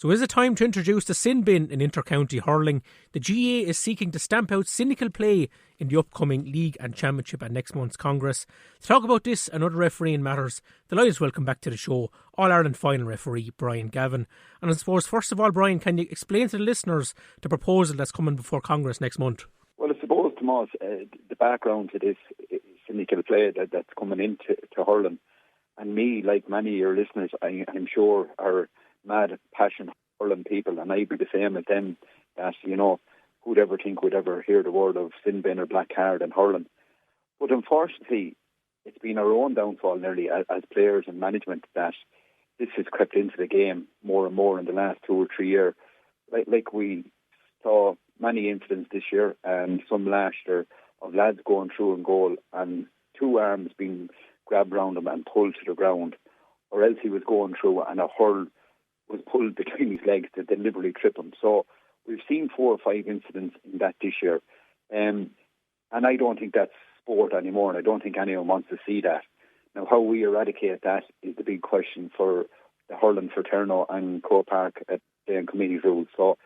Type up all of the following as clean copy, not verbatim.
So is it time to introduce the sin bin in inter-county hurling? The GA is seeking to stamp out cynical play in the upcoming League and Championship at next month's Congress. To talk about this and other refereeing matters, delighted to welcome back to the show All-Ireland final referee Brian Gavin. And I suppose, first of all, Brian, can you explain to the listeners the proposal that's coming before Congress next month? Well, I suppose, Tomas, the background to this cynical play that's coming into hurling, and me, like many of your listeners, I'm sure are mad, passionate hurling people, and I'd be the same as them, that, who'd ever think would ever hear the word of sin bin or black card in hurling. But unfortunately, it's been our own downfall nearly as players and management that this has crept into the game more and more in the last 2 or 3 years. Like we saw many incidents this year and some last year of lads going through in goal and 2 arms being grabbed round him and pulled to the ground, or else he was going through and a hurl was pulled between his legs to deliberately trip him. So we've seen 4 or 5 incidents in that this year. And I don't think that's sport anymore, and I don't think anyone wants to see that. Now, how we eradicate that is the big question for the hurling Fraterno and Croke Park at the committee rules. So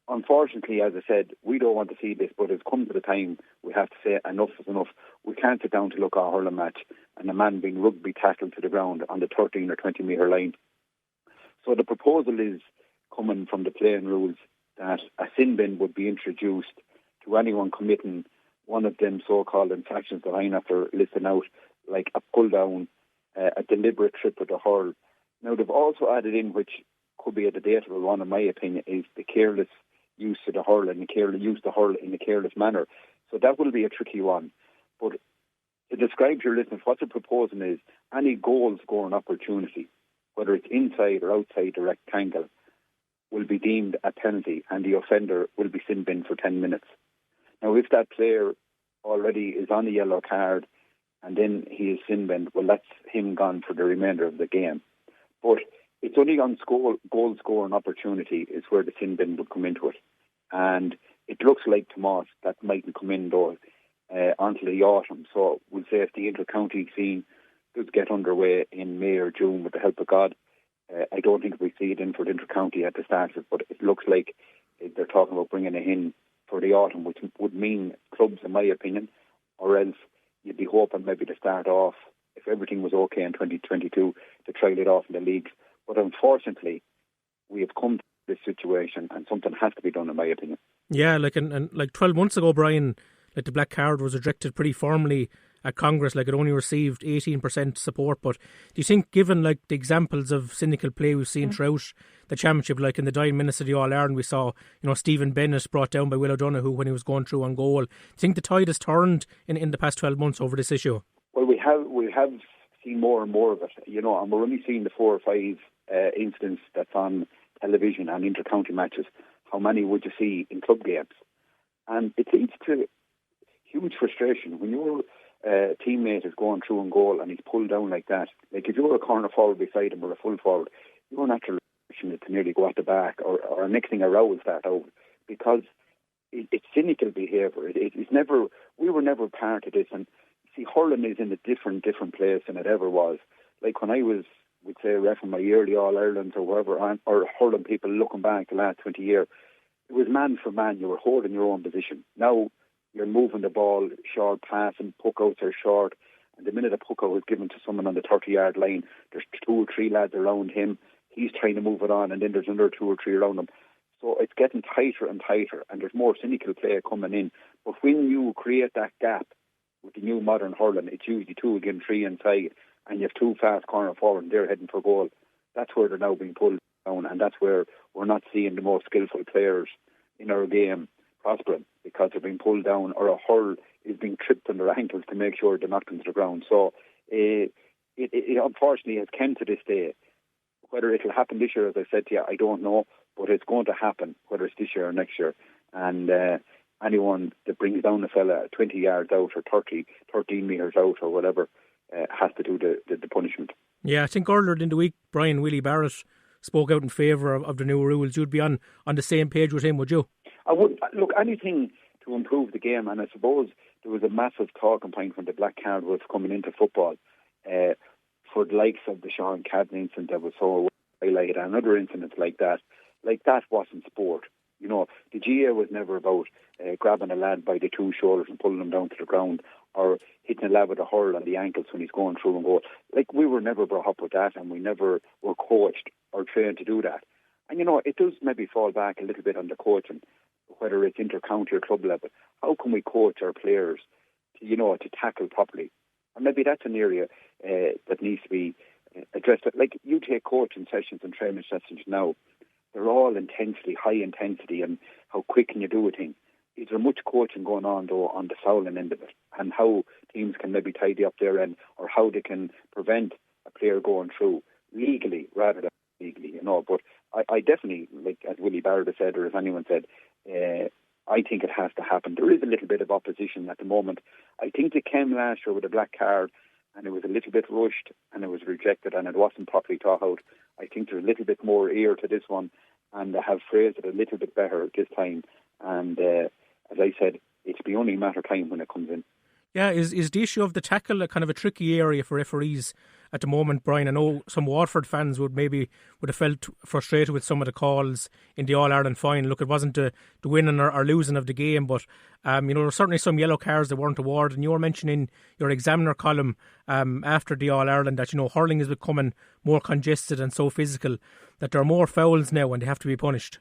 unfortunately, as I said, we don't want to see this, but it's come to the time we have to say enough is enough. We can't sit down to look at a hurling match and a man being rugby tackled to the ground on the 13 or 20 metre line. So the proposal is coming from the playing rules that a sin bin would be introduced to anyone committing one of them so-called infractions that I'm after listing out, like a pull down, a deliberate trip with the hurl. Now, they've also added in, which could be a debatable one in my opinion, is the careless use of the hurl and the careless use of the hurl in a careless manner. So that will be a tricky one. But to describe to your listeners, what they're proposing is any goal scoring opportunity, whether it's inside or outside the rectangle, will be deemed a penalty and the offender will be sin binned for 10 minutes. Now, if that player already is on a yellow card and then he is sin binned, well, that's him gone for the remainder of the game. But it's only on goal scoring opportunity is where the sin bin would come into it. And it looks like, Tomas, that mightn't come in though until the autumn. So we'll say if the inter-county scene does get underway in May or June with the help of God, I don't think we see it in for the inter-county at the start of it, but it looks like they're talking about bringing it in for the autumn, which would mean clubs, in my opinion, or else you'd be hoping maybe to start off, if everything was okay in 2022, to trial it off in the leagues. But unfortunately, we have come to this situation and something has to be done, in my opinion. Yeah, and 12 months ago, Brian, the black card was rejected pretty formally at Congress. It only received 18% support. But do you think, given the examples of cynical play we've seen throughout the championship, like in the dying minutes of the All-Ireland, we saw Stephen Bennett brought down by Will O'Donoghue when he was going through on goal. Do you think the tide has turned in the past 12 months over this issue? Well, we have seen more and more of it, and we're only seeing the 4 or 5 incidents that's on television and inter-county matches. How many would you see in club games? And it leads to huge frustration when your teammate is going through in goal and he's pulled down like that. Like if you're a corner forward beside him or a full forward, your natural reaction is to nearly go at the back or next thing a row will start out, because it's cynical behaviour. It's never. We were never part of this. And see, hurling is in a different place than it ever was. Like when I was, we'd say, ref in my yearly All-Irelands or wherever, or hurling people looking back the last 20 years, it was man for man. You were holding your own position. Now you're moving the ball, short pass, and puck-outs are short. And the minute a puck-out is given to someone on the 30-yard line, there's 2 or 3 lads around him. He's trying to move it on, and then there's another 2 or 3 around him. So it's getting tighter and tighter, and there's more cynical play coming in. But when you create that gap with the new modern hurling, it's usually 2 against 3 inside, and you have 2 fast corner forward, and they're heading for goal. That's where they're now being pulled down, and that's where we're not seeing the more skillful players in our game prospering, because they're being pulled down, or a hurl is being tripped on their ankles to make sure they're not going to the ground. So it unfortunately has come to this day. Whether it'll happen this year, as I said to you, I don't know, but it's going to happen, whether it's this year or next year. And anyone that brings down a fella 20 yards out or 13 metres out or whatever has to do the punishment. Yeah, I think earlier in the week, Brian Willie Barrett spoke out in favour of the new rules. You'd be on the same page with him, would you? I would. Look, anything to improve the game, and I suppose there was a massive talking point when the black card was coming into football for the likes of the Sean Cadden incident that was so highlighted and other incidents like that. Like, that wasn't sport. You know, the GA was never about grabbing a lad by the two shoulders and pulling him down to the ground, or hitting a lad with a hurl on the ankles when he's going through and goal. Like, we were never brought up with that, and we never were coached or trained to do that. And, you know, it does maybe fall back a little bit on the coaching, whether it's inter-county or club level. How can we coach our players to, you know, to tackle properly? And maybe that's an area that needs to be addressed. Like, you take coaching sessions and training sessions now, they're all intensity, high intensity, and how quick can you do a thing. Is there much coaching going on, though, on the fouling end of it, and how teams can maybe tidy up their end, or how they can prevent a player going through legally rather than illegally, you know? But I definitely, like as Willie Barrett has said, or as anyone said, I think it has to happen. There is a little bit of opposition at the moment. I think it came last year with a black card, and it was a little bit rushed, and it was rejected, and it wasn't properly thought out. I think there's a little bit more ear to this one, and they have phrased it a little bit better this time. And as I said, it's the only matter of time when it comes in. Yeah, is the issue of the tackle a kind of a tricky area for referees at the moment, Brian? I know some Waterford fans would have felt frustrated with some of the calls in the All-Ireland final. Look, it wasn't the winning or losing of the game, but you know, there were certainly some yellow cards that weren't awarded. And you were mentioning your Examiner column after the All-Ireland that, you know, hurling is becoming more congested and so physical that there are more fouls now and they have to be punished.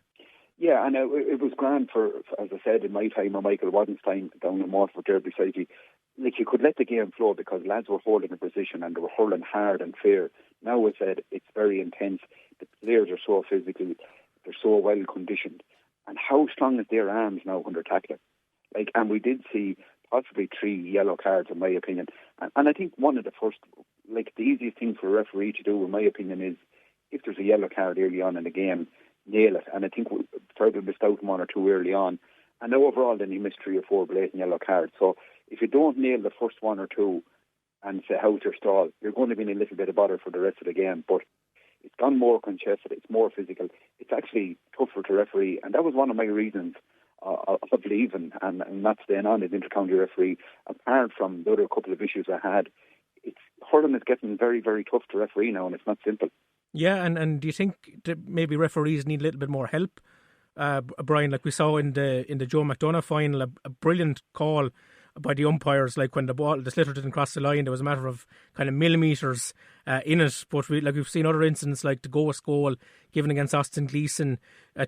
Yeah, and it was grand for, as I said, in my time or Michael Wadden's time down in Waterford there beside you. Like, you could let the game flow because lads were holding a position and they were hurling hard and fair. Now it's said it's very intense. The players are so physical, they're so well conditioned. And how strong is their arms now when they're tackling? Like, and we did see possibly 3 yellow cards, in my opinion. And I think one of the first, like, the easiest thing for a referee to do, in my opinion, is if there's a yellow card early on in the game, nail it. And I think we probably missed out 1 or 2 early on. And overall, then you missed 3 or 4 blatant yellow cards. So if you don't nail the first 1 or 2 and say how's your stall, you're going to be in a little bit of bother for the rest of the game. But it's gone more congested, it's more physical, it's actually tougher to referee. And that was one of my reasons of leaving and not staying on as inter-county referee. Apart from the other couple of issues I had, hurling is getting very, very tough to referee now, and it's not simple. Yeah, and do you think that maybe referees need a little bit more help, Brian? Like we saw in the Joe McDonough final, a brilliant call by the umpires. Like when the sliotar didn't cross the line, there was a matter of kind of millimetres in it. But we've seen other incidents like the Ghost goal given against Austin Gleeson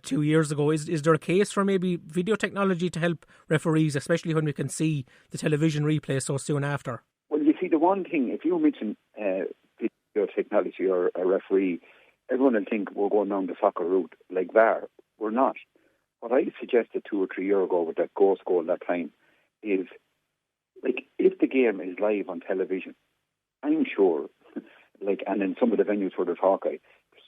2 years ago. Is there a case for maybe video technology to help referees, especially when we can see the television replay so soon after? Well, you see, the one thing, if you mention video technology or a referee, everyone will think we're going down the soccer route like VAR. We're not. What I suggested 2 or 3 years ago with that Ghost goal that time is, like, if the game is live on television, I'm sure, like, and in some of the venues where there's Hawkeye,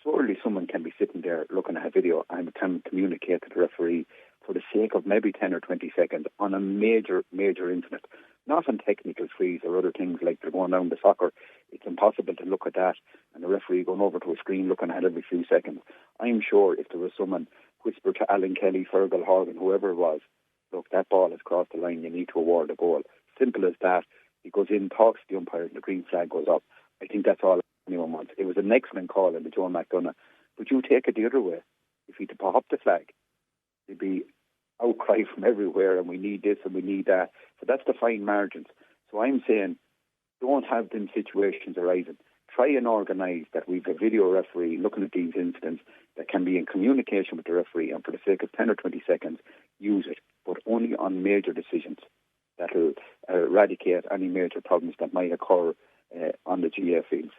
surely someone can be sitting there looking at a video and can communicate to the referee for the sake of maybe 10 or 20 seconds on a major incident. Not on technical freeze or other things like they're going down the soccer. It's impossible to look at that and the referee going over to a screen looking at it every few seconds. I'm sure if there was someone whisper to Alan Kelly, Fergal, Horgan, whoever it was, look, that ball has crossed the line, you need to award a goal. Simple as that. He goes in, talks to the umpire, and the green flag goes up. I think that's all anyone wants. It was an excellent call in the Joe McDonough, but you take it the other way. If he'd pop up the flag, there'd be outcry from everywhere, and we need this and we need that. So that's the fine margins. So I'm saying, don't have them situations arising. Try and organise that we've a video referee looking at these incidents that can be in communication with the referee, and for the sake of 10 or 20 seconds, use it, but only on major decisions that'll eradicate any major problems that might occur on the GA fields.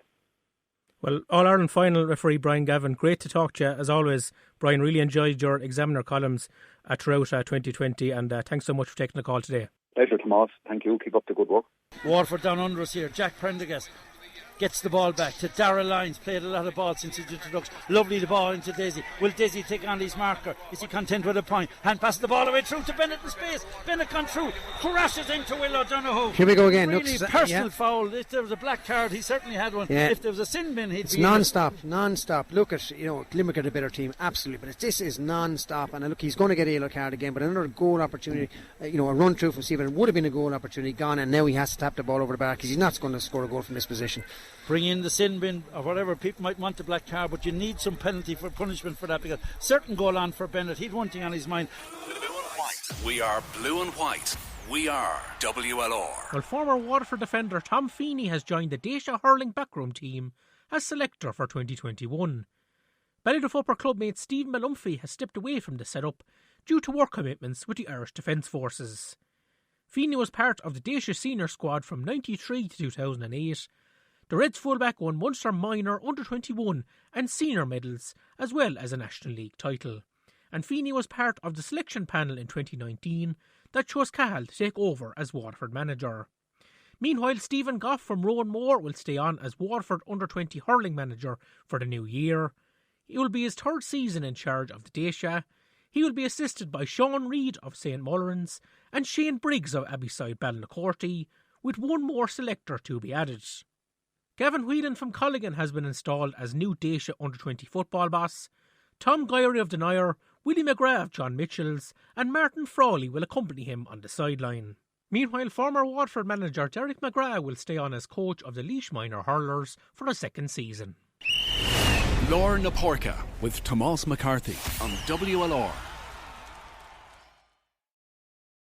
Well, All-Ireland final referee Brian Gavin, great to talk to you as always. Brian, really enjoyed your Examiner columns throughout 2020, and thanks so much for taking the call today. Pleasure, Tomas. Thank you. Keep up the good work. Waterford down under us here. Jack Prendergast gets the ball back to Darragh Lyons. Played a lot of ball since his introduction. Lovely the ball into Desi. Will Desi take on his marker? Is he content with a point? Hand passes the ball away through to Bennett in space. Bennett gone through. Crashes into Will O'Donoghue. Here we go again. Really personal foul. If there was a black card, he certainly had one. Yeah. If there was a sin bin, he'd it's be non-stop. Look at, Limerick are a better team, absolutely, but this is non-stop. And look, he's going to get a yellow card again, but another goal opportunity, a run through from Stephen would have been a goal opportunity gone, and now he has to tap the ball over the bar because he's not going to score a goal from this position. bring in the sin bin or whatever. People might want the black card, but you need some penalty for punishment for that, because certain goal on for Bennett. He'd one thing on his mind. Blue and white. We are blue and white. We are WLR. Well, former Waterford defender Tom Feeney has joined the Dacia hurling backroom team as selector for 2021. Ballyduff Upper clubmate Steve Malumphey has stepped away from the setup due to work commitments with the Irish Defence Forces. Feeney was part of the Dacia senior squad from 1993 to 2008. The Reds fullback won Munster Minor, Under-21 and Senior medals, as well as a National League title. And Feeney was part of the selection panel in 2019 that chose Cahill to take over as Waterford manager. Meanwhile, Stephen Goff from Rowan Moore will stay on as Waterford Under-20 hurling manager for the new year. It will be his third season in charge of the Dacia. He will be assisted by Sean Reid of St Mullins and Shane Briggs of Abbeyside Ballynacorty, with one more selector to be added. Gavin Whelan from Colligan has been installed as new Dacia Under-20 football boss. Tom Gyrey of Denier, Willie McGrath of John Mitchells and Martin Frawley will accompany him on the sideline. Meanwhile, former Waterford manager Derek McGrath will stay on as coach of the Laois Minor hurlers for a second season. Lorna Porca with Tomás McCarthy on WLR.